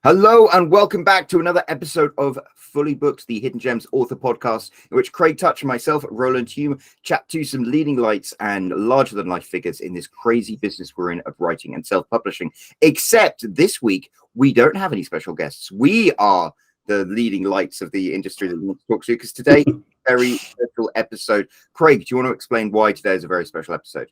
Hello and welcome back to another episode of Fully Booked, the Hidden Gems author podcast, in which Craig Touch and myself, Roland Hume, chat to some leading lights and larger-than-life figures in this crazy business we're in of writing and self-publishing. Except this week, we don't have any special guests. We are the leading lights of the industry that we want to talk to, because today is a very special episode. Craig, do you want to explain why today is a very special episode?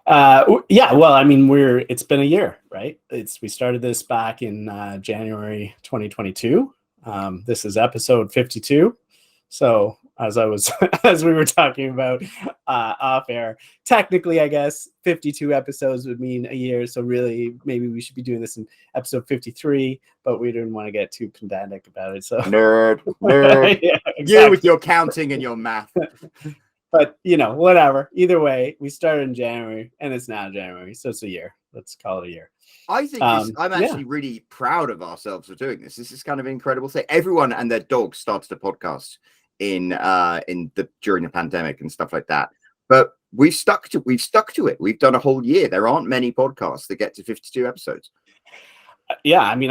Yeah, well, I mean, it's been a year, right? We started this back in January 2022. This is episode 52. So as we were talking about off air, technically, I guess 52 episodes would mean a year. So really, maybe we should be doing this in episode 53, but we didn't want to get too pedantic about it. So nerd. Yeah, exactly. You with your counting and your math. But, whatever. Either way, we started in January, and it's now January, so it's a year. Let's call it a year. I think I'm actually really proud of ourselves for doing this. This is kind of an incredible thing. Everyone and their dog started a podcast during the pandemic and stuff like that. But we've stuck to it. We've done a whole year. There aren't many podcasts that get to 52 episodes. Yeah, I mean,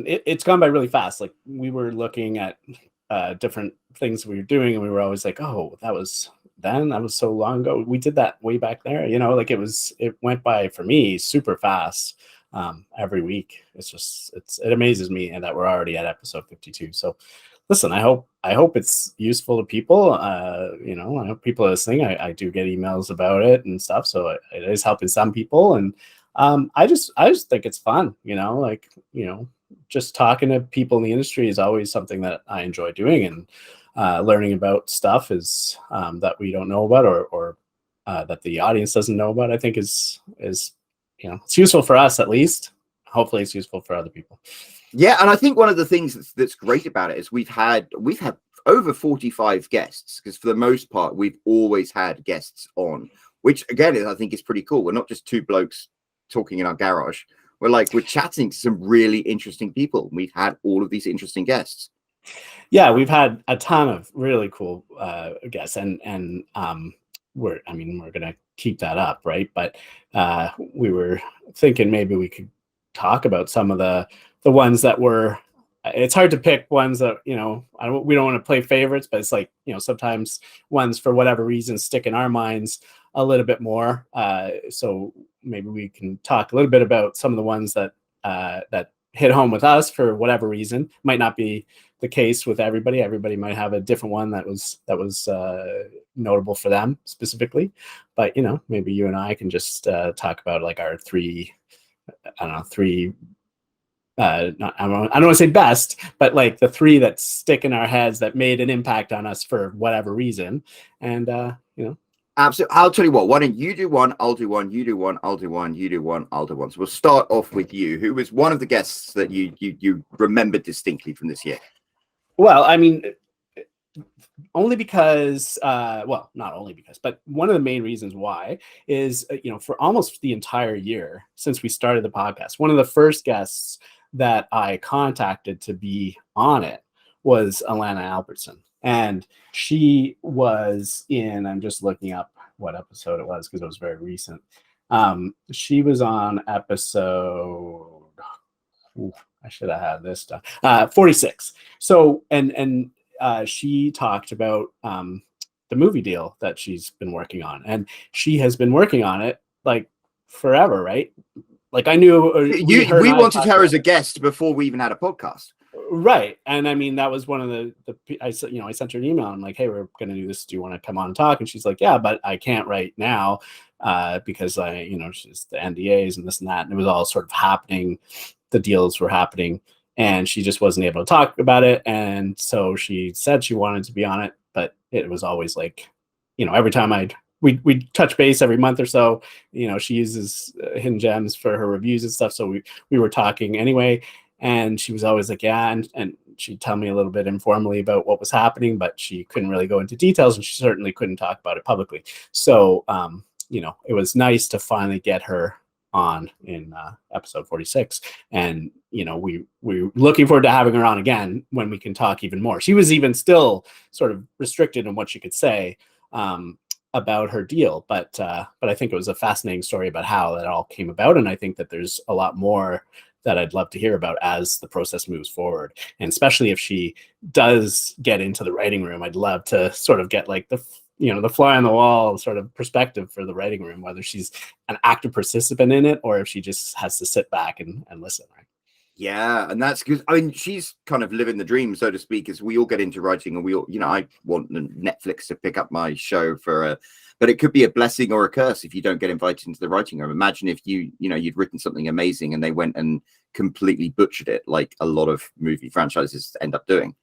it's gone by really fast. Like, we were looking at different things we were doing, and we were always like, oh, that was so long ago. We did that way back there. It went by for me super fast. Every week. It amazes me, and that we're already at episode 52. So listen, I hope it's useful to people. I hope people are listening. I do get emails about it and stuff, so it is helping some people. And I just think it's fun, just talking to people in the industry is always something that I enjoy doing, and learning about stuff is that we don't know about, or that the audience doesn't know about. I think is it's useful for us, at least. Hopefully it's useful for other people. Yeah, and I think one of the things that's great about it is we've had over 45 guests, because for the most part we've always had guests on, which again I think is pretty cool. We're not just two blokes talking in our garage. We're chatting to some really interesting people. We've had all of these interesting guests. Yeah, we've had a ton of really cool guests, and we're gonna keep that up, right? But we were thinking maybe we could talk about some of the ones that were. It's hard to pick ones that we don't want to play favorites, but it's sometimes ones for whatever reason stick in our minds a little bit more. So maybe we can talk a little bit about some of the ones that hit home with us for whatever reason. Might not be the case with everybody. Everybody might have a different one that was notable for them specifically. But maybe you and I can just talk about our three. I don't want to say best, but the three that stick in our heads that made an impact on us for whatever reason. And Absolutely. I'll tell you what, why don't you do one, I'll do one, you do one, I'll do one, you do one, I'll do one. So we'll start off with you. Who was one of the guests that you remembered distinctly from this year? Well, I mean, only because, not only because, but one of the main reasons why is, for almost the entire year since we started the podcast, one of the first guests that I contacted to be on it was Alana Albertson. And she was in, I'm just looking up what episode it was because it was very recent. She was on episode, I should have had this stuff, 46. So, and she talked about the movie deal that she's been working on. And she has been working on it forever, right? I knew we wanted her as a guest before we even had a podcast. Right. And I mean, that was one of I sent her an email. I'm like, hey, we're going to do this. Do you want to come on and talk? And she's like, yeah, but I can't right now because she's the NDAs and this and that. And it was all sort of happening. The deals were happening and she just wasn't able to talk about it. And so she said she wanted to be on it, but it was always every time we touch base every month or so, she uses Hidden Gems for her reviews and stuff. So we were talking anyway. And she was always like, yeah. And she'd tell me a little bit informally about what was happening, but she couldn't really go into details, and she certainly couldn't talk about it publicly. So, it was nice to finally get her on in episode 46. And, we're looking forward to having her on again when we can talk even more. She was even still sort of restricted in what she could say about her deal. But I think it was a fascinating story about how that all came about. And I think that there's a lot more that I'd love to hear about as the process moves forward. And especially if she does get into the writing room, I'd love to sort of get like the fly on the wall sort of perspective for the writing room, whether she's an active participant in it or if she just has to sit back and listen, right? Yeah, and that's because I mean she's kind of living the dream, so to speak, as we all get into writing, and we all, I want Netflix to pick up my show but it could be a blessing or a curse if you don't get invited into the writing room. Imagine if you'd written something amazing and they went and completely butchered it, like a lot of movie franchises end up doing.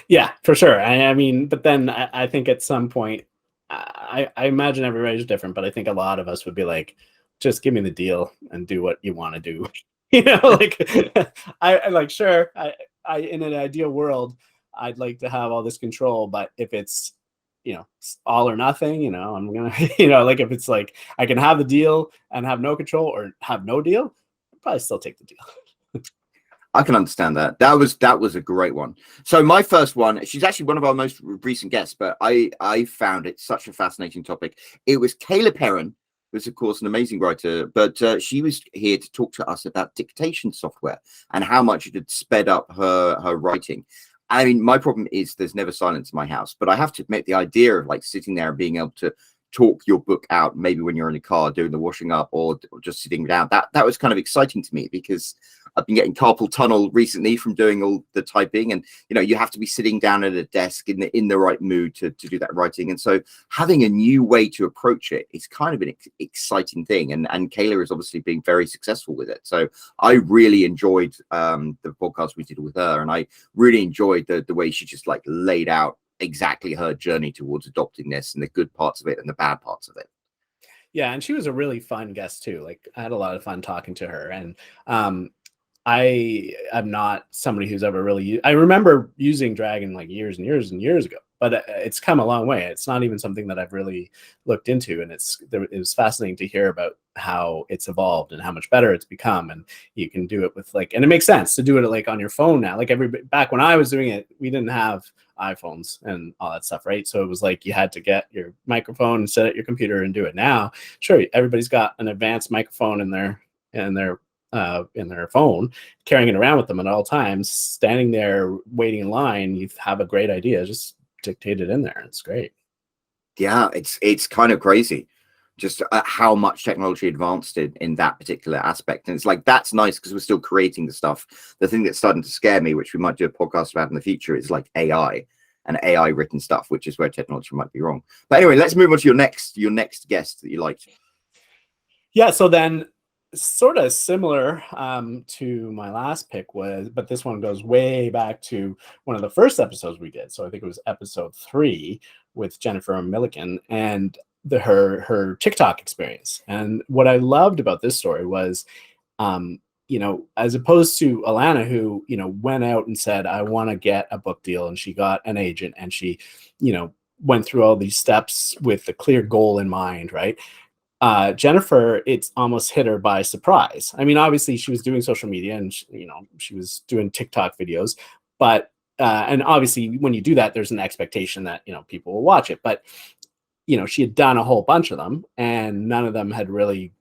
Yeah, for sure. I mean, but then I think at some point, I imagine everybody's different, but I think a lot of us would be like, just give me the deal and do what you want to do. Like I like, sure, I in an ideal world, I'd like to have all this control, but if it's all or nothing, I'm gonna like if it's like I can have the deal and have no control or have no deal, I'd probably still take the deal. I can understand that. That was a great one. So my first one, she's actually one of our most recent guests, but I found it such a fascinating topic. It was Kayla Perrin, who's of course an amazing writer, but she was here to talk to us about dictation software and how much it had sped up her writing. I mean, my problem is there's never silence in my house, but I have to admit the idea of like sitting there and being able to talk your book out, maybe when you're in the car doing the washing up or just sitting down, that was kind of exciting to me, because I've been getting carpal tunnel recently from doing all the typing, and you have to be sitting down at a desk in the right mood to do that writing. And so having a new way to approach it is kind of an exciting thing, and Kayla is obviously being very successful with it. So I really enjoyed the podcast we did with her, and I really enjoyed the way she just like laid out exactly her journey towards adopting this and the good parts of it and the bad parts of it. Yeah, and she was a really fun guest too. Like I had a lot of fun talking to her, and I am not somebody who's ever really I remember using Dragon like years and years and years ago, but it's come a long way. It's not even something that I've really looked into, and it was fascinating to hear about how it's evolved and how much better it's become. And you can do it with like, and it makes sense to do it like on your phone now. Like back when I was doing it, we didn't have iPhones and all that stuff, right? So it was like you had to get your microphone and set at your computer and do it. Now, sure, everybody's got an advanced microphone in their phone, carrying it around with them at all times, standing there waiting in line. You have a great idea, just dictate it in there. It's great. Yeah, it's kind of crazy just how much technology advanced in that particular aspect. And it's like, that's nice because we're still creating the stuff. The thing that's starting to scare me, which we might do a podcast about in the future, is like AI and AI written stuff, which is where technology might be wrong. But anyway, let's move on to your next guest that you liked. Yeah, so then sort of similar to my last pick but this one goes way back to one of the first episodes we did. So I think it was episode 3 with Jennifer Milliken and her TikTok experience. And what I loved about this story was, as opposed to Alana, who, went out and said, I want to get a book deal. And she got an agent and she, went through all these steps with a clear goal in mind, right? Jennifer, it's almost hit her by surprise. I mean, obviously she was doing social media and she was doing TikTok videos, but and obviously when you do that, there's an expectation that people will watch it. But she had done a whole bunch of them and none of them had really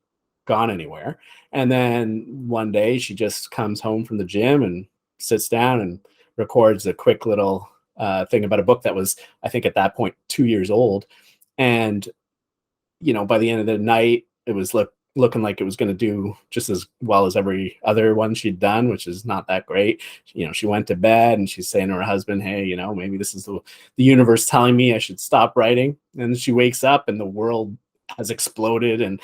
gone anywhere. And then one day she just comes home from the gym and sits down and records a quick little thing about a book that was, I think at that point, 2 years old. And by the end of the night, it was looking like it was going to do just as well as every other one she'd done, which is not that great. She went to bed and she's saying to her husband, hey, maybe this is the universe telling me I should stop writing. And she wakes up and the world has exploded. And,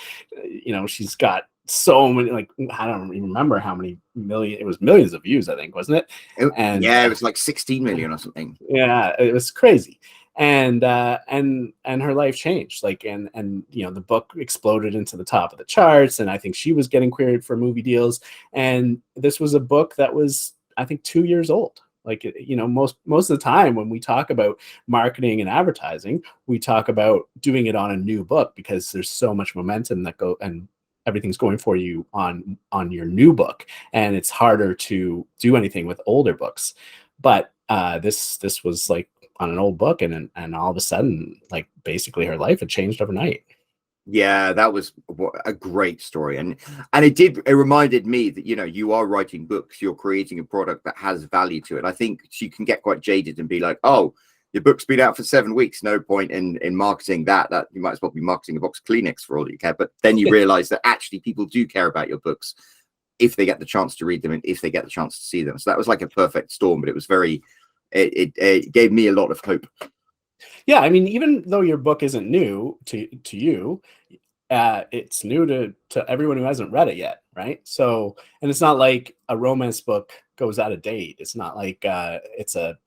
she's got so many, like, I don't even remember how many million, it was millions of views, I think, wasn't it? It was like 16 million or something. Yeah, it was crazy. And her life changed, like, and the book exploded into the top of the charts, and I think she was getting queried for movie deals. And this was a book that was, I think, 2 years old. Like, most of the time when we talk about marketing and advertising, we talk about doing it on a new book because there's so much momentum and everything's going for you on your new book, and it's harder to do anything with older books. But this was like on an old book, and all of a sudden, like, basically her life had changed overnight. Yeah, that was a great story, and it reminded me that you are writing books, you're creating a product that has value to it. I think you can get quite jaded and be like, oh, your book's been out for 7 weeks, no point in marketing that you might as well be marketing a box of Kleenex for all that you care. But then you realize that actually people do care about your books if they get the chance to read them and if they get the chance to see them. So that was like a perfect storm, but it was it gave me a lot of hope. Yeah, I mean, even though your book isn't new to you, it's new to everyone who hasn't read it yet, right? So, and it's not like a romance book goes out of date. It's not like it's a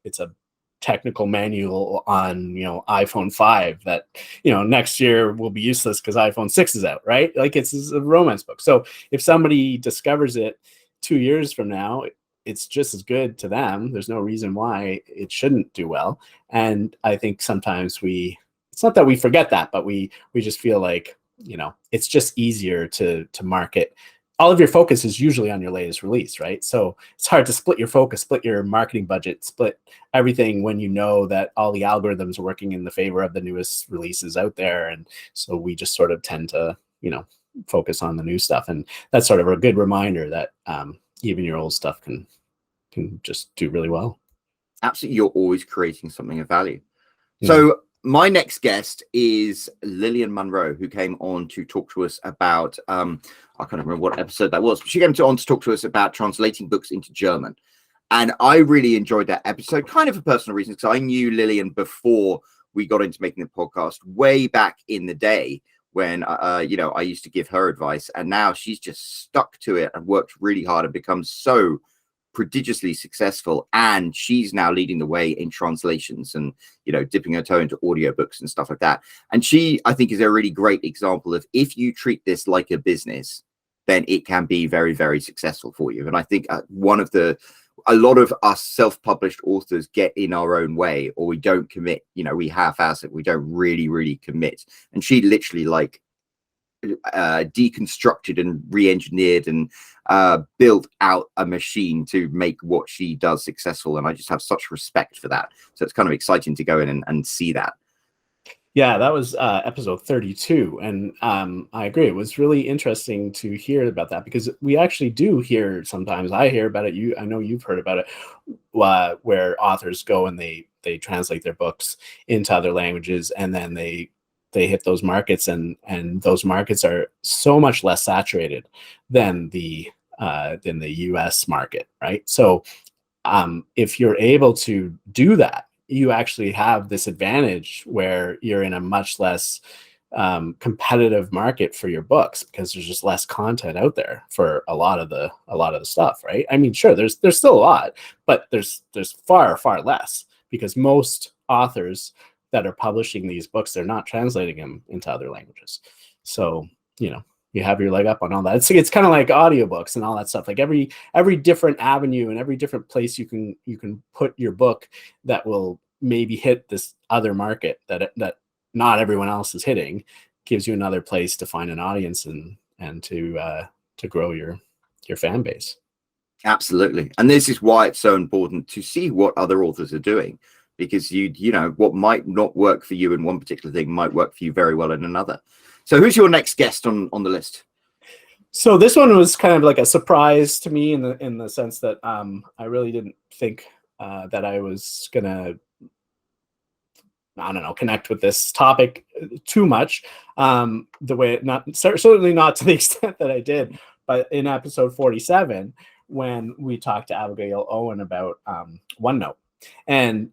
technical manual on iPhone 5 that next year will be useless because iPhone 6 is out, right? Like it's a romance book. So if somebody discovers it 2 years from now, it's just as good to them. There's no reason why it shouldn't do well. And I think sometimes it's not that we forget that, but we just feel like, it's just easier to market. All of your focus is usually on your latest release, right? So it's hard to split your focus, split your marketing budget, split everything when you know that all the algorithms are working in the favor of the newest releases out there. And so we just sort of tend to, focus on the new stuff. And that's sort of a good reminder that even your old stuff can just do really well. Absolutely. You're always creating something of value. So my next guest is Lillian Munro, who came on to talk to us about, I can't remember what episode that was, but she came on to talk to us about translating books into German. And I really enjoyed that episode, kind of for personal reasons, because I knew Lillian before we got into making the podcast way back in the day when, I used to give her advice. And now she's just stuck to it and worked really hard and become so prodigiously successful, and she's now leading the way in translations and dipping her toe into audiobooks and stuff like that. And she, I think, is a really great example of, if you treat this like a business, then it can be very, very successful for you. And I think a lot of us self-published authors get in our own way, or we don't commit, we half-ass it, we don't really commit. And she literally deconstructed and re-engineered and built out a machine to make what she does successful, and I just have such respect for that. So it's kind of exciting to go in and see that. Yeah, that was episode 32, and I agree. It was really interesting to hear about that, because we actually do hear sometimes. I hear about it. I know you've heard about it, where authors go and they translate their books into other languages, and then they hit those markets, and those markets are so much less saturated than the US market, right? So if you're able to do that, you actually have this advantage where you're in a much less competitive market for your books, because there's just less content out there for a lot of the stuff, right? I mean, sure, there's still a lot, but there's far less, because most authors that are publishing these books, they're not translating them into other languages. So, you have your leg up on all that. It's kind of like audiobooks and all that stuff. Like every different avenue and every different place you can put your book that will maybe hit this other market that not everyone else is hitting, gives you another place to find an audience and to grow your fan base. Absolutely. And this is why it's so important to see what other authors are doing, because what might not work for you in one particular thing might work for you very well in another. So who's your next guest on the list? So this one was kind of like a surprise to me in the sense that I really didn't think that I was gonna, I don't know, connect with this topic too much. Certainly not to the extent that I did, but in episode 47, when we talked to Abigail Owen about OneNote. And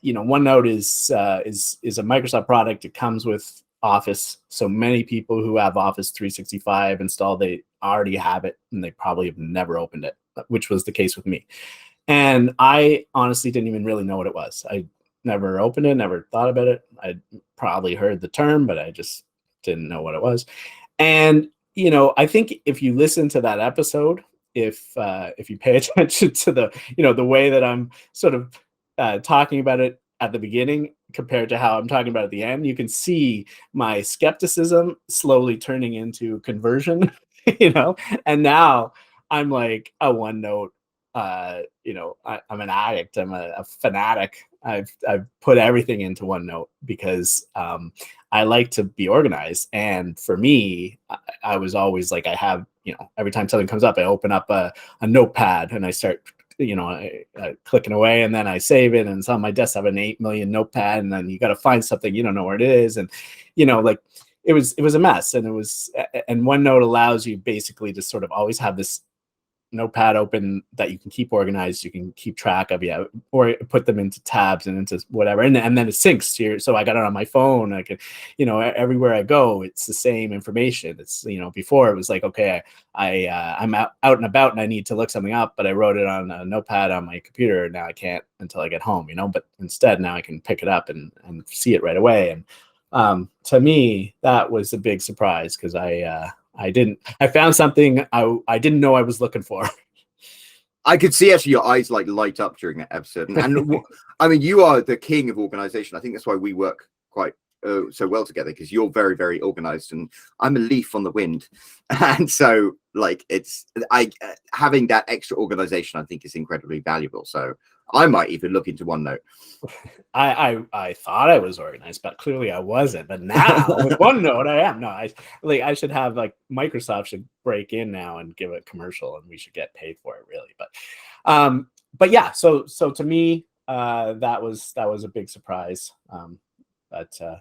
OneNote is a Microsoft product. It comes with Office, so many people who have Office 365 installed, they already have it, and they probably have never opened it, which was the case with me. And I honestly didn't even really know what it was. I never opened it, never thought about it. I probably heard the term, but I just didn't know what it was. And I think if you listen to that episode, if you pay attention to the way that I'm sort of talking about it at the beginning compared to how I'm talking about it at the end, you can see my skepticism slowly turning into conversion, and now I'm like a OneNote I'm an addict. I'm a fanatic. I've put everything into OneNote because I like to be organized. And for me, I was always like, I have, every time something comes up, I open up a notepad and I start, clicking away, and then I save it. And it's on my desk. I have an 8 million notepad, and then you got to find something, you don't know where it is. And, like it was a mess. And and OneNote allows you basically to sort of always have this notepad open that you can keep organized, you can keep track of, or put them into tabs and into whatever, and then it syncs to so I got it on my phone. I can, everywhere I go, it's the same information. It's, before it was like, okay, I'm out and about and I need to look something up, but I wrote it on a notepad on my computer. Now I can't until I get home, but instead now I can pick it up and see it right away. And to me, that was a big surprise, because I found something I didn't know I was looking for. I could see actually your eyes like light up during that episode. And I mean, you are the king of organization. I think that's why we work quite so well together, because you're very, very organized and I'm a leaf on the wind. And so like having that extra organization, I think, is incredibly valuable. So I might even look into OneNote. I thought I was organized, but clearly I wasn't. But now with OneNote, I am. No, I should have, like, Microsoft should break in now and give a commercial, and we should get paid for it, really. But yeah. So to me, that was a big surprise.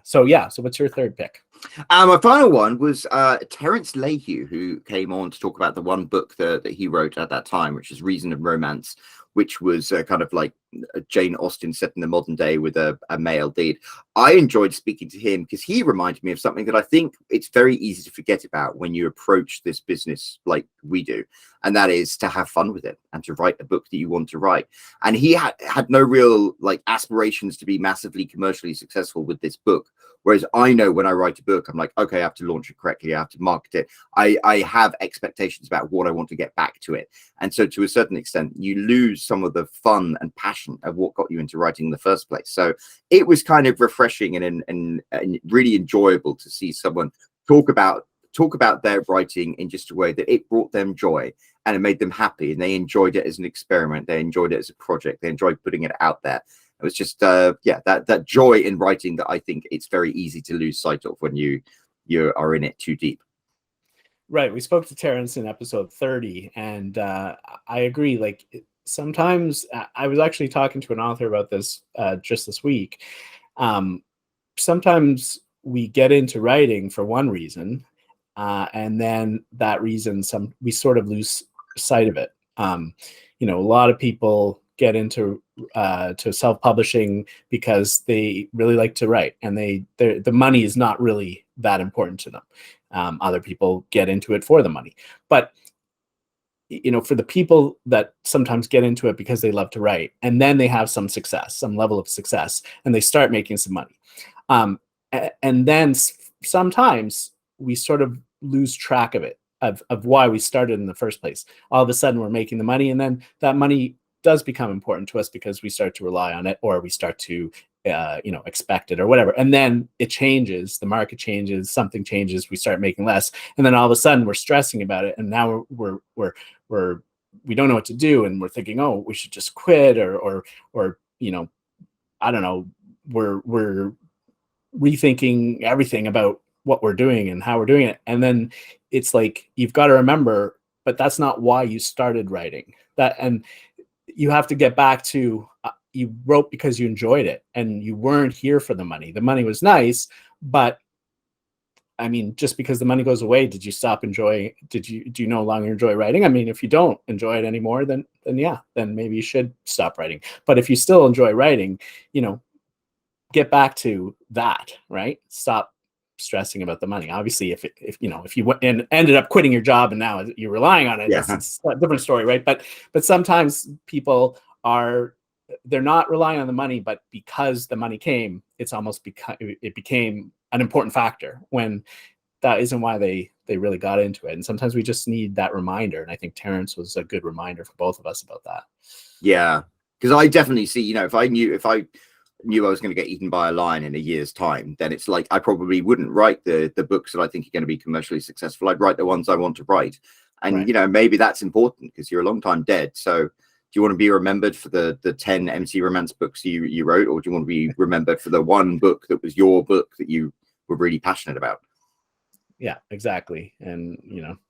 So what's your third pick? My final one was Terence Layhew, who came on to talk about the one book that he wrote at that time, which is Reason and Romance, which was kind of like Jane Austen set in the modern day with a male lead. I enjoyed speaking to him because he reminded me of something that I think it's very easy to forget about when you approach this business like we do, and that is to have fun with it and to write a book that you want to write. And he had no real like aspirations to be massively commercially successful with this book. Whereas I know when I write a book, I'm like, okay, I have to launch it correctly. I have to market it. I have expectations about what I want to get back to it. And so to a certain extent, you lose some of the fun and passion of what got you into writing in the first place. So it was kind of refreshing and really enjoyable to see someone talk about their writing in just a way that it brought them joy and it made them happy. And they enjoyed it as an experiment. They enjoyed it as a project. They enjoyed putting it out there. It was just, that joy in writing that I think it's very easy to lose sight of when you are in it too deep. Right. We spoke to Terence in episode 30, and I agree. Like, sometimes I was actually talking to an author about this just this week. Sometimes we get into writing for one reason, and then that reason, we sort of lose sight of it. A lot of people get into to self-publishing because they really like to write, and the money is not really that important to them. Other people get into it for the money, but for the people that sometimes get into it because they love to write, and then they have some level of success, and they start making some money, and then sometimes we sort of lose track of it, of why we started in the first place. All of a sudden we're making the money, and then that money does become important to us because we start to rely on it, or we start to expect it or whatever. And then it changes, the market changes, something changes, we start making less. And then all of a sudden we're stressing about it. And now we don't know what to do. And we're thinking, oh, we should just quit or I don't know, we're rethinking everything about what we're doing and how we're doing it. And then it's like, you've got to remember, but that's not why you started writing. And you have to get back to, you wrote because you enjoyed it and you weren't here for the money. The money was nice, but I mean, just because the money goes away, did you stop enjoying? Do you no longer enjoy writing? I mean, if you don't enjoy it anymore, then maybe you should stop writing. But if you still enjoy writing, get back to that, right? Stop stressing about the money. Obviously, if you went and ended up quitting your job and now you're relying on it, it's a different story, right? But sometimes people they're not relying on the money, but because the money came, it's almost it became an important factor when that isn't why they really got into it. And sometimes we just need that reminder. And I think Terence was a good reminder for both of us about that. Yeah, because I definitely see, if I knew I was going to get eaten by a lion in a year's time, then it's like I probably wouldn't write the books that I think are going to be commercially successful. I'd write the ones I want to write. And, right. Maybe that's important because you're a long time dead. So you want to be remembered for the 10 MC romance books you wrote, or do you want to be remembered for the one book that was your book that you were really passionate about? Yeah, exactly. And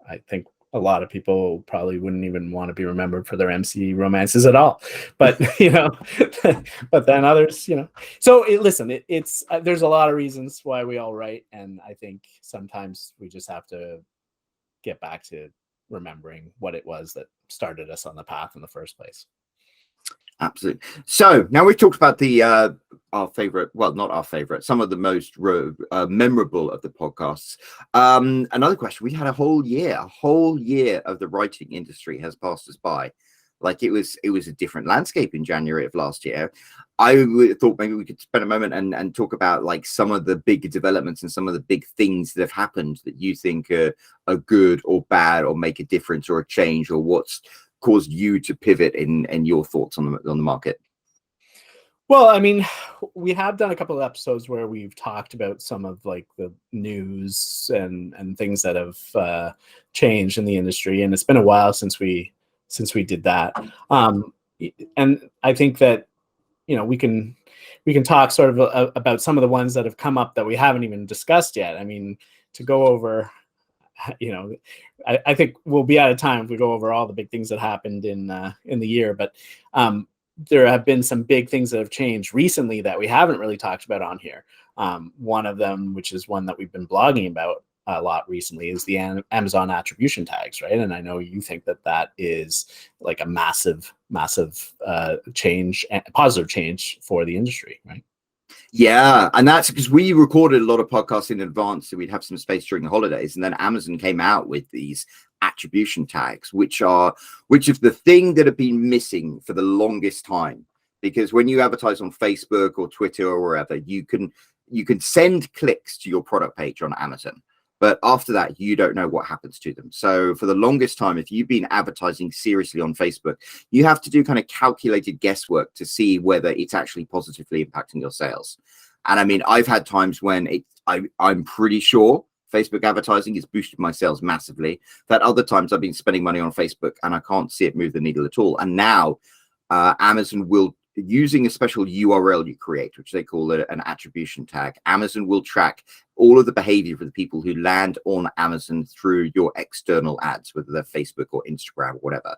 I think a lot of people probably wouldn't even want to be remembered for their MC romances at all, but but then others, so it's there's a lot of reasons why we all write, and I think sometimes we just have to get back to remembering what it was that started us on the path in the first place. Absolutely. So now we've talked about the our favorite, well, not our favorite, some of the most memorable of the podcasts. Another question: we had a whole year of the writing industry has passed us by. Like it was a different landscape in January of last year. I thought maybe we could spend a moment and talk about like some of the big developments and some of the big things that have happened that you think are good or bad, or make a difference or a change, or what's caused you to pivot in your thoughts on the market. Well, I mean, we have done a couple of episodes where we've talked about some of like the news and things that have changed in the industry, and it's been a while since we did that. And I think that we can talk sort of about some of the ones that have come up that we haven't even discussed yet. I mean, to go over, I think we'll be out of time if we go over all the big things that happened in the year, but there have been some big things that have changed recently that we haven't really talked about on here. One of them, which is one that we've been blogging about a lot recently, is the Amazon attribution tags, right? And I know you think that is like a massive change, positive change for the industry, right? Yeah, and that's because we recorded a lot of podcasts in advance, so we'd have some space during the holidays, and then Amazon came out with these attribution tags, which is the thing that have been missing for the longest time. Because when you advertise on Facebook or Twitter or wherever, you can send clicks to your product page on Amazon, but after that, you don't know what happens to them. So for the longest time, if you've been advertising seriously on Facebook, you have to do kind of calculated guesswork to see whether it's actually positively impacting your sales. And I mean, I've had times when I'm pretty sure Facebook advertising has boosted my sales massively. That other times I've been spending money on Facebook and I can't see it move the needle at all. And now Amazon will, using a special URL you create, which they call an attribution tag, Amazon will track all of the behavior for the people who land on Amazon through your external ads, whether they're Facebook or Instagram or whatever.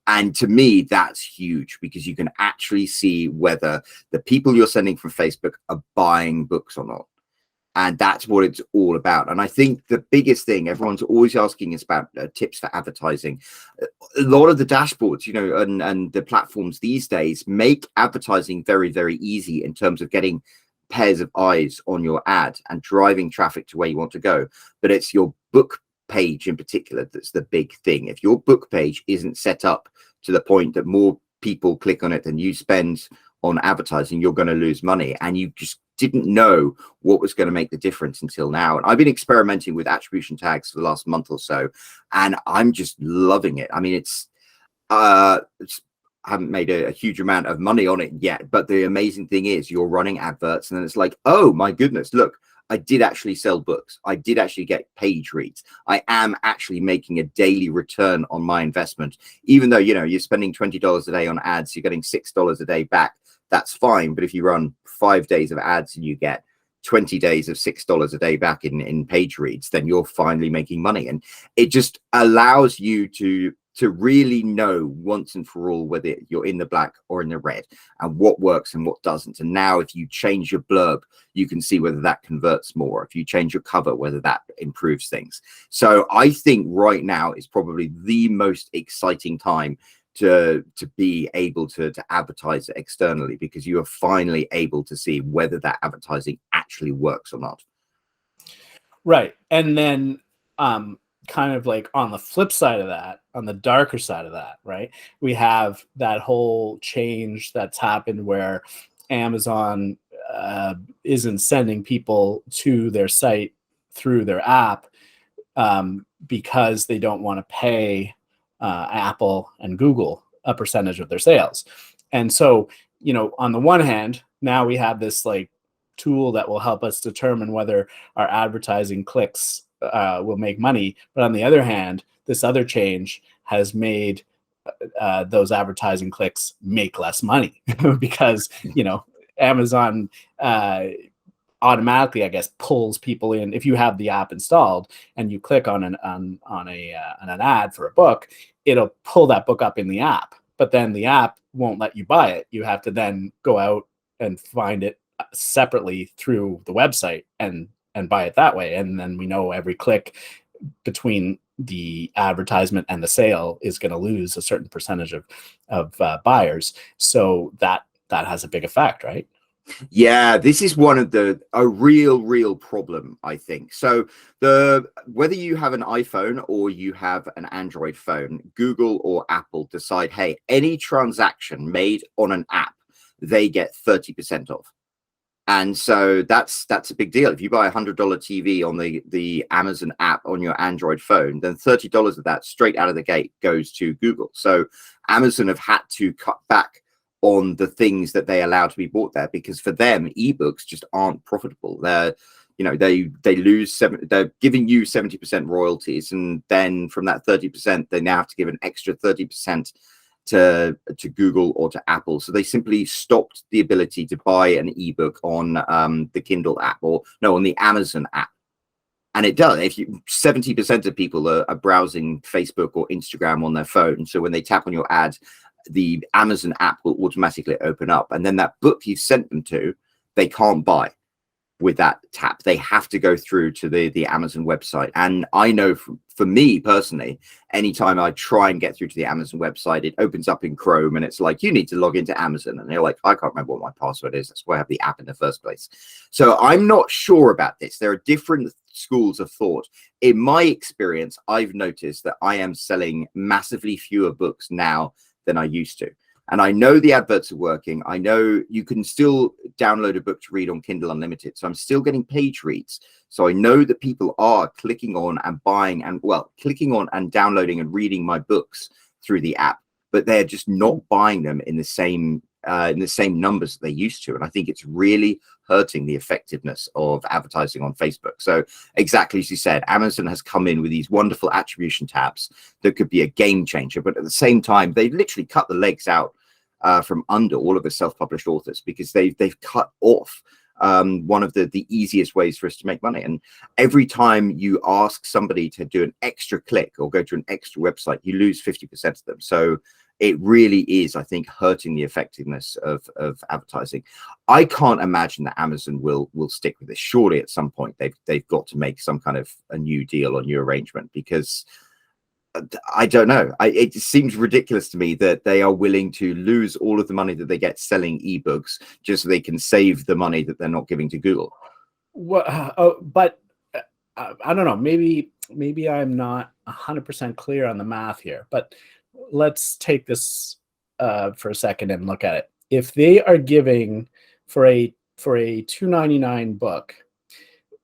And to me, that's huge, because you can actually see whether the people you're sending from Facebook are buying books or not. And that's what it's all about. And I think the biggest thing, everyone's always asking us about tips for advertising. A lot of the dashboards, and the platforms these days make advertising very, very easy in terms of getting pairs of eyes on your ad and driving traffic to where you want to go. But it's your book page in particular that's the big thing. If your book page isn't set up to the point that more people click on it than you spend on advertising, you're going to lose money. And you just didn't know what was going to make the difference until now. And I've been experimenting with attribution tags for the last month or so, and I'm just loving it. I mean, I haven't made a huge amount of money on it yet, but the amazing thing is you're running adverts and then it's like, oh my goodness, look, I did actually sell books. I did actually get page reads. I am actually making a daily return on my investment. Even though, you're spending $20 a day on ads, you're getting $6 a day back. That's fine. But if you run 5 days of ads and you get 20 days of $6 a day back in page reads, then you're finally making money. And it just allows you to really know once and for all whether you're in the black or in the red, and what works and what doesn't. And now if you change your blurb, you can see whether that converts more. If you change your cover, whether that improves things. So I think right now is probably the most exciting time to be able to advertise externally, because you are finally able to see whether that advertising actually works or not. Right. And then kind of like on the flip side of that, on the darker side of that, right, we have that whole change that's happened where Amazon isn't sending people to their site through their app because they don't want to pay Apple and Google a percentage of their sales. And so, on the one hand, now we have this like tool that will help us determine whether our advertising clicks will make money. But on the other hand, this other change has made those advertising clicks make less money because, Amazon automatically, I guess, pulls people in. If you have the app installed and you click on an ad for a book, it'll pull that book up in the app, but then the app won't let you buy it. You have to then go out and find it separately through the website and buy it that way. And then we know every click between the advertisement and the sale is going to lose a certain percentage of buyers. So that has a big effect, right? Yeah, this is one of a real problem, I think. So whether you have an iPhone or you have an Android phone, Google or Apple decide, hey, any transaction made on an app, they get 30% off. And so that's a big deal. If you buy a $100 TV on the Amazon app on your Android phone, then $30 of that straight out of the gate goes to Google. So Amazon have had to cut back on the things that they allow to be bought there, because for them, ebooks just aren't profitable. They're, they lose they're giving you 70% royalties, and then from that 30%, they now have to give an extra 30% to Google or to Apple. So they simply stopped the ability to buy an ebook on the Kindle app, or no, on the Amazon app. And it does. If 70% of people are browsing Facebook or Instagram on their phone, so when they tap on your ad, the Amazon app will automatically open up, and then that book you sent them to, they can't buy with that tap. They have to go through to the Amazon website. And I know for me personally, anytime I try and get through to the Amazon website, it opens up in Chrome and it's like, you need to log into Amazon. And they're like, I can't remember what my password is. That's why I have the app in the first place. So I'm not sure about this. There are different schools of thought. In my experience, I've noticed that I am selling massively fewer books now than I used to. And I know the adverts are working. I know you can still download a book to read on Kindle Unlimited. So I'm still getting page reads. So I know that people are clicking on and buying and, well, clicking on and downloading and reading my books through the app, but they're just not buying them in the same numbers that they used to. And I think it's really hurting the effectiveness of advertising on Facebook. So exactly as you said, Amazon has come in with these wonderful attribution tabs that could be a game changer. But at the same time, they've literally cut the legs out from under all of the self-published authors, because they've cut off one of the easiest ways for us to make money. And every time you ask somebody to do an extra click or go to an extra website, you lose 50% of them. So it really is, I think, hurting the effectiveness of advertising. I can't imagine that Amazon will stick with this. Surely at some point they've got to make some kind of a new deal or new arrangement, because I don't know. It seems ridiculous to me that they are willing to lose all of the money that they get selling ebooks just so they can save the money that they're not giving to Google. Well, but I don't know. Maybe I'm not 100% clear on the math here, but let's take this for a second and look at it. If they are giving for a $2.99 book,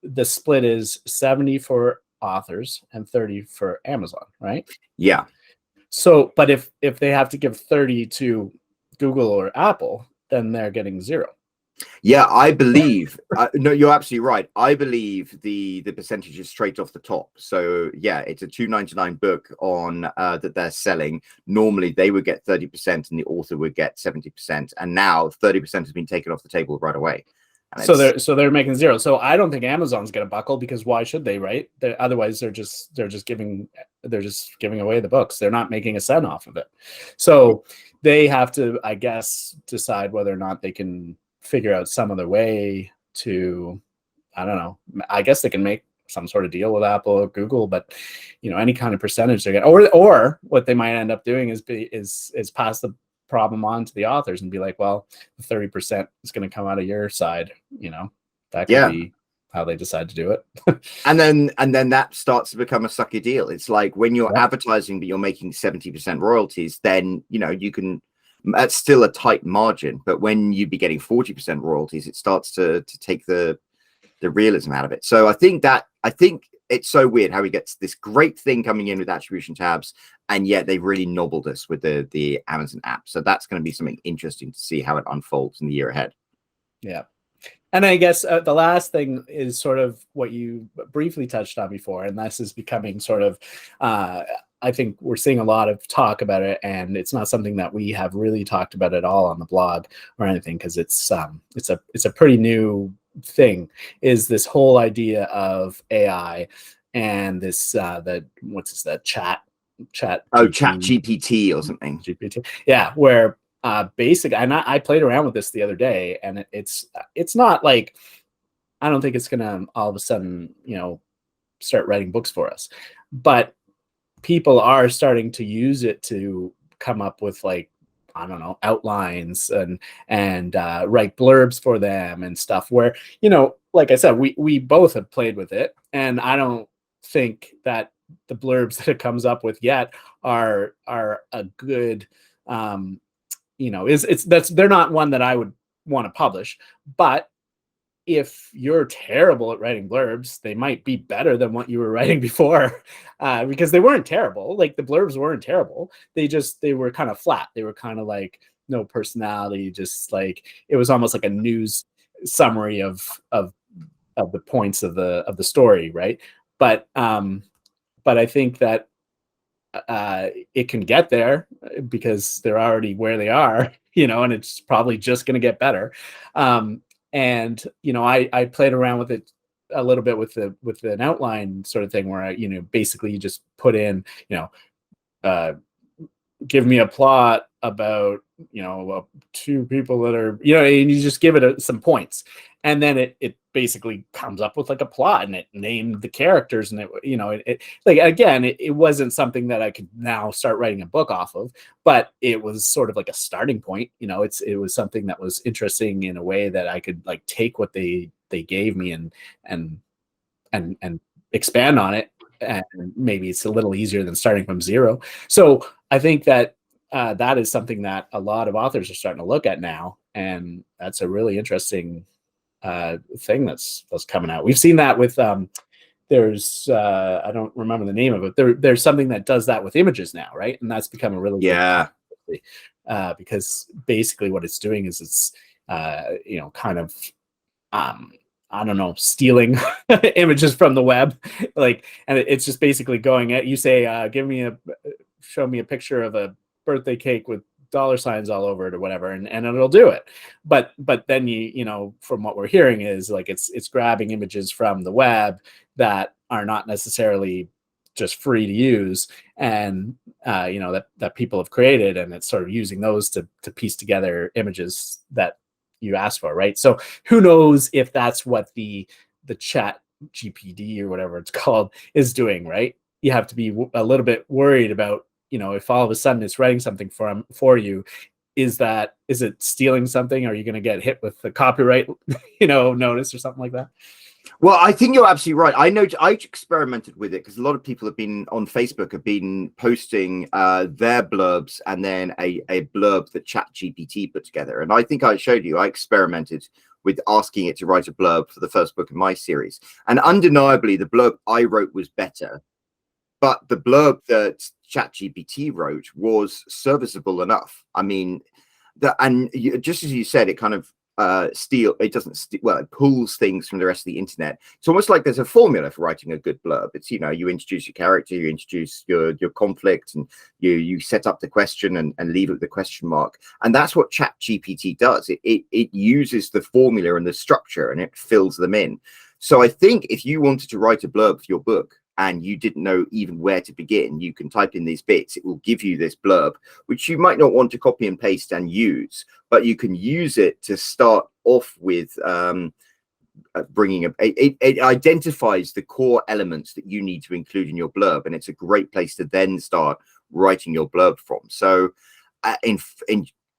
the split is 70 for authors and 30 for Amazon, right? Yeah. So, but if they have to give 30 to Google or Apple, then they're getting 0. Yeah, I believe no, you're absolutely right. I believe the percentage is straight off the top. So yeah, it's a $2.99 book on that they're selling. Normally they would get 30% and the author would get 70%, and now 30% has been taken off the table right away. So they're making 0. So I don't think Amazon's going to buckle, because why should they, right? Otherwise they're just giving away the books. They're not making a cent off of it. So they have to, I guess, decide whether or not they can figure out some other way to, I don't know. I guess they can make some sort of deal with Apple or Google, but any kind of percentage they get, or what they might end up doing is pass the problem on to the authors and be like, well, the 30% is going to come out of your side. That could be how they decide to do it. and then that starts to become a sucky deal. It's like when you're advertising but you're making 70% royalties, then you can, that's still a tight margin. But when you be getting 40% royalties, it starts to take the realism out of it. So I think it's so weird how we get this great thing coming in with attribution tabs, and yet they've really nobbled us with the Amazon app. So that's going to be something interesting to see how it unfolds in the year ahead. Yeah. And I guess the last thing is sort of what you briefly touched on before, and this is becoming sort of I think we're seeing a lot of talk about it, and it's not something that we have really talked about at all on the blog or anything, because it's a pretty new thing, is this whole idea of AI and this that chat GPT or something. GPT. Yeah, where basically, and I played around with this the other day, and it's not like, I don't think it's gonna all of a sudden, start writing books for us, but people are starting to use it to come up with, like, I don't know, outlines and write blurbs for them and stuff, where, like I said, we both have played with it, and I don't think that the blurbs that it comes up with yet are a good, they're not one that I would want to publish. But if you're terrible at writing blurbs, they might be better than what you were writing before, because they weren't terrible. Like, the blurbs weren't terrible. They were kind of flat. They were kind of like no personality, just like, it was almost like a news summary of the points of the story, right? But I think that it can get there because they're already where they are, and it's probably just going to get better. And I played around with it a little bit with an outline sort of thing, where I, basically you just put in, give me a plot about, two people that are, and you just give it some points, and then it basically comes up with like a plot, and it named the characters, and it like, again, it wasn't something that I could now start writing a book off of, but it was sort of like a starting point. It was something that was interesting in a way that I could, like, take what they gave me and expand on it, and maybe it's a little easier than starting from zero. So I think that that is something that a lot of authors are starting to look at now, and that's a really interesting thing that's coming out. We've seen that with there's I don't remember the name of it. There's something that does that with images now, right? And that's become a really big because basically what it's doing is it's kind of I don't know, stealing images from the web, like, and it's just basically going at, you say, show me a picture of a birthday cake with $signs all over it or whatever, and it'll do it. But then from what we're hearing is, like, it's grabbing images from the web that are not necessarily just free to use, and that people have created, and it's sort of using those to piece together images that you asked for, right? So who knows if that's what the chat GPT or whatever it's called is doing, right? You have to be a little bit worried about, if all of a sudden it's writing something for you, is it stealing something? Are you going to get hit with the copyright notice or something like that? Well, I think you're absolutely right. I know I experimented with it because a lot of people have been on Facebook, have been posting their blurbs, and then a blurb that ChatGPT put together. And I think I showed you, I experimented with asking it to write a blurb for the first book in my series. And undeniably, the blurb I wrote was better. But the blurb that ChatGPT wrote was serviceable enough. I mean, just as you said, it kind of it pulls things from the rest of the internet. It's almost like there's a formula for writing a good blurb. It's, you introduce your character, you introduce your conflict, and you set up the question and leave it with the question mark. And that's what ChatGPT does. It uses the formula and the structure, and it fills them in. So I think if you wanted to write a blurb for your book and you didn't know even where to begin, you can type in these bits. It will give you this blurb, which you might not want to copy and paste and use, but you can use it to start off with bringing up. It identifies the core elements that you need to include in your blurb, and it's a great place to then start writing your blurb from. So in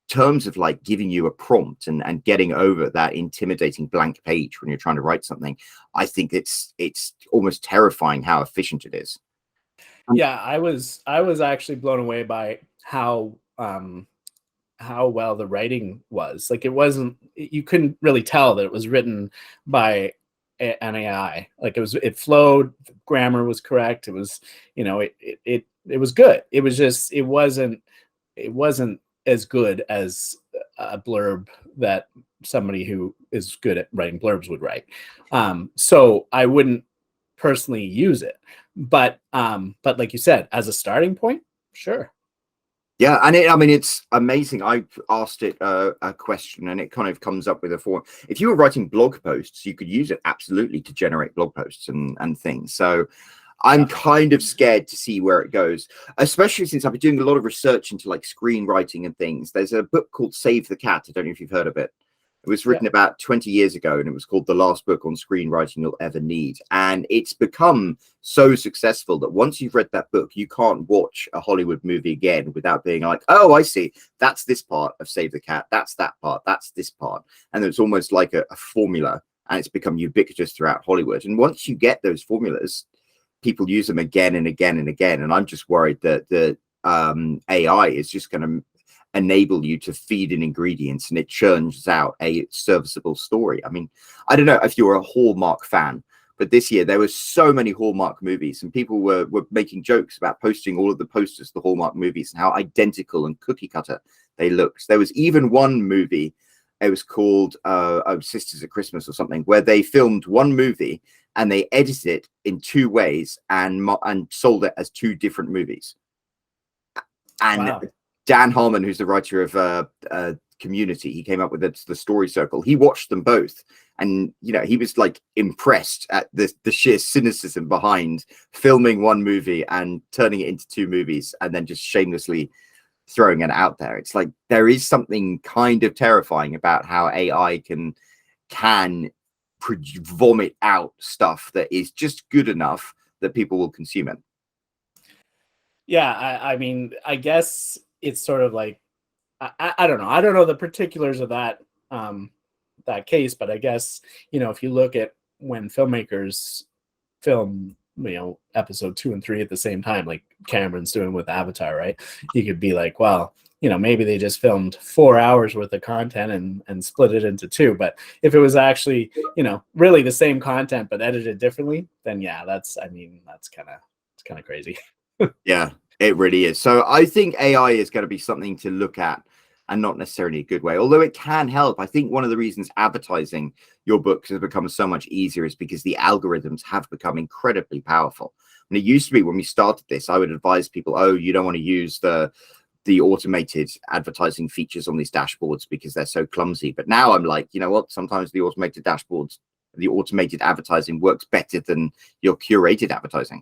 terms of like giving you a prompt and getting over that intimidating blank page when you're trying to write something, I think it's almost terrifying how efficient it is. Yeah, I was actually blown away by how well the writing was. Like, you couldn't really tell that it was written by an AI. Like, it flowed, grammar was correct. It was, it was good. It was just, it wasn't as good as a blurb that somebody who is good at writing blurbs would write. So I wouldn't personally use it. But like you said, as a starting point, sure. Yeah, and I mean, it's amazing. I asked it a question, and it kind of comes up with a form. If you were writing blog posts, you could use it absolutely to generate blog posts and things. So I'm kind of scared to see where it goes, especially since I've been doing a lot of research into like screenwriting and things. There's a book called Save the Cat. I don't know if you've heard of it. It was written about 20 years ago, and it was called The Last Book on Screenwriting You'll Ever Need. And it's become so successful that once you've read that book, you can't watch a Hollywood movie again without being like, oh, I see. That's this part of Save the Cat. That's that part. That's this part. And it's almost like a formula, and it's become ubiquitous throughout Hollywood. And once you get those formulas, people use them again and again and again. And I'm just worried that the AI is just going to enable you to feed in ingredients and it churns out a serviceable story. I mean, I don't know if you're a Hallmark fan, but this year there were so many Hallmark movies, and people were making jokes about posting all of the posters, the Hallmark movies, and how identical and cookie cutter they looked. There was even one movie, it was called Sisters of Christmas or something, where they filmed one movie and they edited it in two ways and sold it as two different movies. And wow. Dan Harmon, who's the writer of Community, he came up with the Story Circle. He watched them both, and you know, he was like impressed at the sheer cynicism behind filming one movie and turning it into two movies and then just shamelessly throwing it out there. It's like there is something kind of terrifying about how AI can vomit out stuff that is just good enough that people will consume it. Yeah, I mean, I guess it's sort of like, I don't know. I don't know the particulars of that that case, but I guess, you know, if you look at when filmmakers film, you know, episode 2 and 3 at the same time, like Cameron's doing with Avatar, right? You could be like, well, you know, maybe they just filmed 4 hours worth of content and split it into two. But if it was actually, you know, really the same content but edited differently, then yeah, that's kind of crazy. Yeah, it really is. So I think AI is going to be something to look at, and not necessarily a good way, although it can help. I think one of the reasons advertising your books has become so much easier is because the algorithms have become incredibly powerful. And it used to be, when we started this, I would advise people, oh, you don't want to use the automated advertising features on these dashboards because they're so clumsy. But now I'm like, you know what, sometimes the automated dashboards, the automated advertising works better than your curated advertising.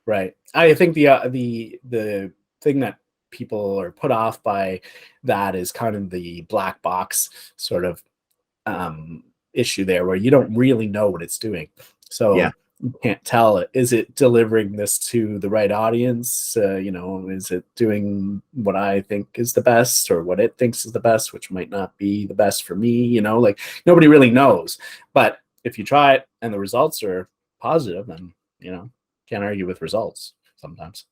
Right. I think the thing that people are put off by that is kind of the black box sort of issue there, where you don't really know what it's doing. So yeah, you can't tell, is it delivering this to the right audience? You know, is it doing what I think is the best or what it thinks is the best, which might not be the best for me? You know, like nobody really knows. But if you try it and the results are positive, then, you know, can't argue with results sometimes.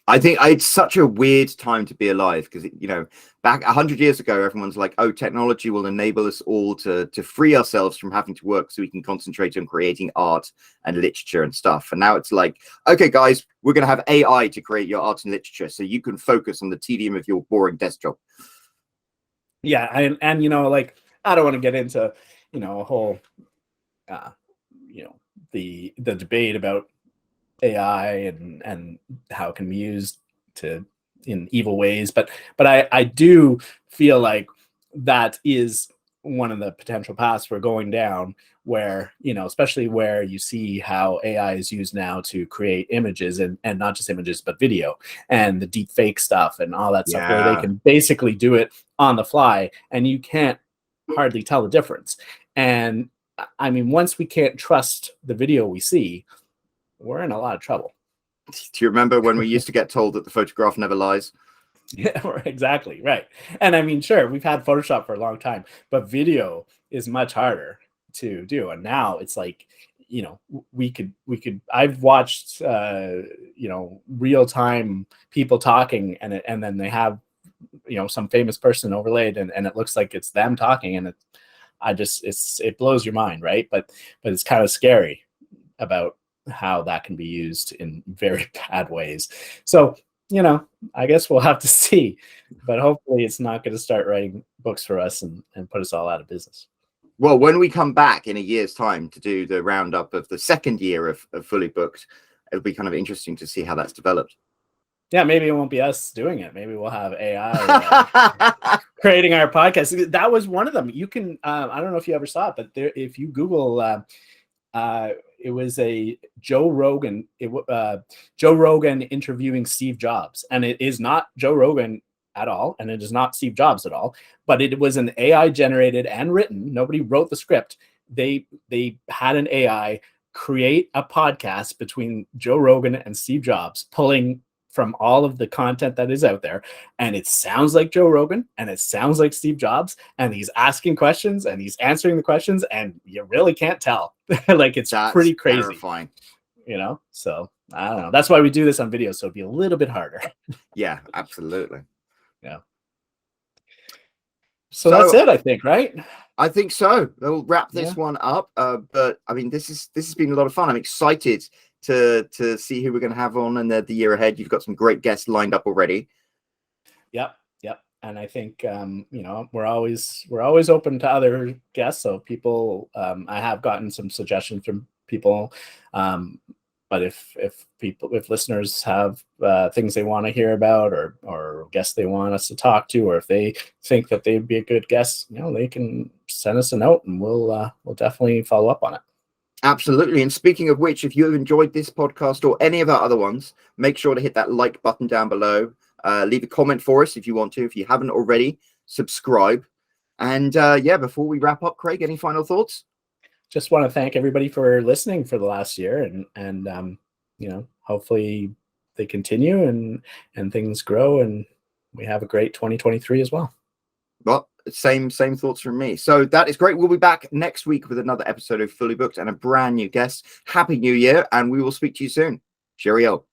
I think it's such a weird time to be alive because, you know, back 100 years ago, everyone's like, oh, technology will enable us all to free ourselves from having to work so we can concentrate on creating art and literature and stuff. And now it's like, okay, guys, we're going to have AI to create your art and literature so you can focus on the tedium of your boring desk job. Yeah. And you know, like, I don't want to get into, you know, a whole, you know, the debate about AI and how it can be used in evil ways, but I do feel like that is one of the potential paths we're going down, where, you know, especially where you see how AI is used now to create images and not just images but video and the deep fake stuff and all that stuff, where they can basically do it on the fly and you can't hardly tell the difference. And I mean, once we can't trust the video we see, we're in a lot of trouble. Do you remember when we used to get told that the photograph never lies? Yeah, exactly. Right. And I mean, sure, we've had Photoshop for a long time, but video is much harder to do. And now it's like, you know, we could, I've watched, you know, real time people talking and then they have, you know, some famous person overlaid and it looks like it's them talking. And it blows your mind. Right. But it's kind of scary about how that can be used in very bad ways. So, you know, I guess we'll have to see, but hopefully it's not going to start writing books for us and put us all out of business. Well, when we come back in a year's time to do the roundup of the second year of Fully Booked, it'll be kind of interesting to see how that's developed. Yeah, maybe it won't be us doing it. Maybe we'll have AI creating our podcast. That was one of them. You can, I don't know if you ever saw it, but there, if you Google, it was a Joe Rogan, Joe Rogan interviewing Steve Jobs, and it is not Joe Rogan at all, and it is not Steve Jobs at all, but it was an AI generated and written. Nobody wrote the script. They had an AI create a podcast between Joe Rogan and Steve Jobs, pulling from all of the content that is out there, and it sounds like Joe Rogan and it sounds like Steve Jobs, and he's asking questions and he's answering the questions, and you really can't tell. Like, it's pretty crazy, terrifying. So I don't know, that's why we do this on video, so it'd be a little bit harder. Yeah, absolutely. Yeah, so that's it, I think, right? I think so. We'll wrap this one up, but I mean, this has been a lot of fun. I'm excited to see who we're going to have on in the year ahead. You've got some great guests lined up already. Yep. And I think we're always open to other guests. So people, I have gotten some suggestions from people, but if listeners have things they want to hear about, or guests they want us to talk to, or if they think that they'd be a good guest, they can send us a note, and we'll definitely follow up on it. Absolutely. And speaking of which, if you have enjoyed this podcast or any of our other ones, make sure to hit that like button down below. Leave a comment for us if you want to. If you haven't already, subscribe. And before we wrap up, Craig, any final thoughts? Just want to thank everybody for listening for the last year, and hopefully they continue and things grow, and we have a great 2023 as well. Well, same thoughts from me. So that is great. We'll be back next week with another episode of Fully Booked and a brand new guest. Happy New Year, and we will speak to you soon. Cheerio.